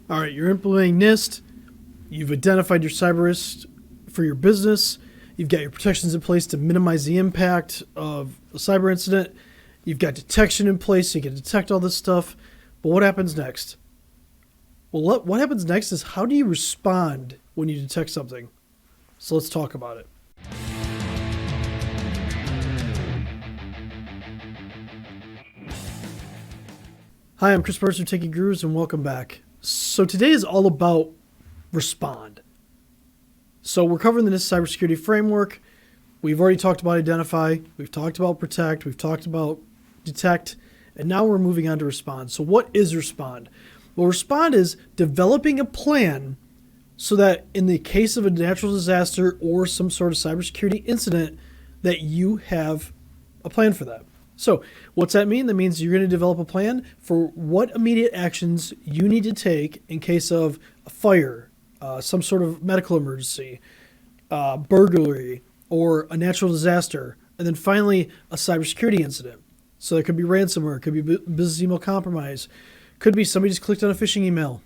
All right, you're implementing NIST. You've identified your cyber risks for your business. You've got your protections in place to minimize the impact of a cyber incident. You've got detection in place so you can detect all this stuff. But what happens next? Well, what happens next is how do you respond when you detect something? So let's talk about it. Hi, I'm Chris Mercer, Techie Gurus, and welcome back. So today is all about respond. So we're covering the NIST Cybersecurity Framework. We've already talked about identify, we've talked about protect, we've talked about detect, and now we're moving on to respond. So what is respond? Well, respond is developing a plan so that in the case of a natural disaster or some sort of cybersecurity incident, that you have a plan for that. So what's that mean? That means you're going to develop a plan for what immediate actions you need to take in case of a fire, some sort of medical emergency, burglary, or a natural disaster, and then finally a cybersecurity incident. So it could be ransomware, it could be business email compromise, could be somebody just clicked on a phishing email.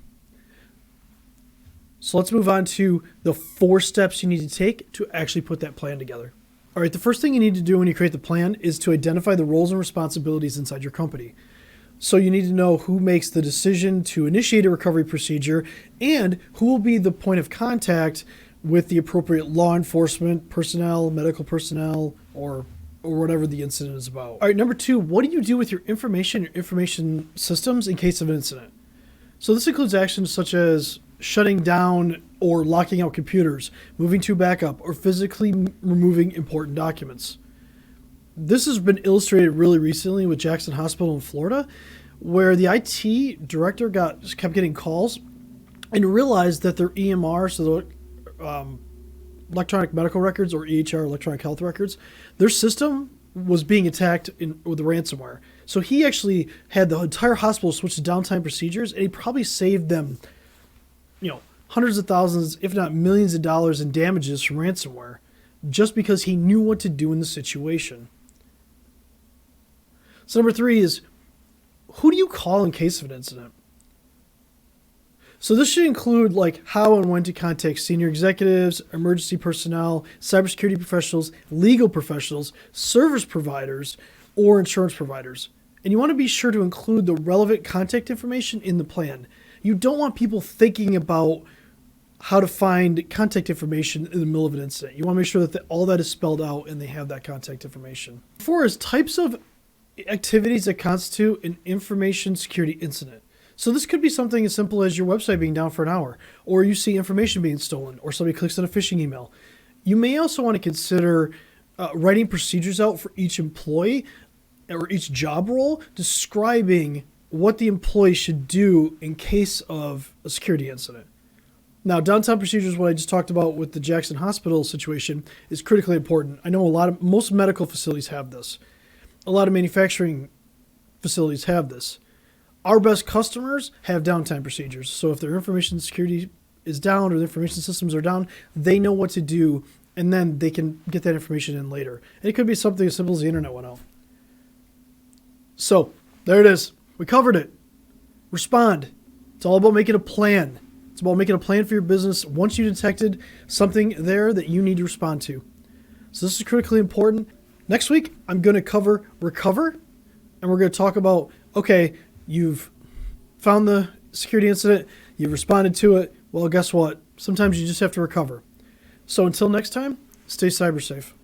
So let's move on to the 4 steps you need to take to actually put that plan together. All right, the first thing you need to do when you create the plan is to identify the roles and responsibilities inside your company. So you need to know who makes the decision to initiate a recovery procedure and who will be the point of contact with the appropriate law enforcement personnel, medical personnel, or whatever the incident is about. All right, number 2, what do you do with your information systems in case of an incident? So this includes actions such as shutting down or locking out computers, moving to backup, or physically removing important documents. This has been illustrated really recently with Jackson Hospital in Florida, where the IT director kept getting calls and realized that their EMR, so the electronic medical records, or EHR, electronic health records, their system was being attacked with the ransomware. So he actually had the entire hospital switch to downtime procedures, and he probably saved them, hundreds of thousands, if not millions of dollars in damages from ransomware, just because he knew what to do in the situation. So number 3 is, who do you call in case of an incident? So this should include how and when to contact senior executives, emergency personnel, cybersecurity professionals, legal professionals, service providers, or insurance providers. And you want to be sure to include the relevant contact information in the plan. You don't want people thinking about how to find contact information in the middle of an incident. You want to make sure that all that is spelled out and they have that contact information. 4 is types of activities that constitute an information security incident. So this could be something as simple as your website being down for an hour, or you see information being stolen, or somebody clicks on a phishing email. You may also want to consider writing procedures out for each employee or each job role, describing what the employee should do in case of a security incident. Now, downtime procedures, what I just talked about with the Jackson Hospital situation, is critically important. I know most medical facilities have this. A lot of manufacturing facilities have this. Our best customers have downtime procedures. So if their information security is down or the information systems are down, they know what to do, and then they can get that information in later. And it could be something as simple as the internet went out. So there it is. We covered it. Respond. It's all about making a plan. It's about making a plan for your business once you detected something there that you need to respond to. So this is critically important. Next week, I'm going to cover recover, and we're going to talk about, okay, you've found the security incident, you've responded to it. Well, guess what? Sometimes you just have to recover. So until next time, stay cyber safe.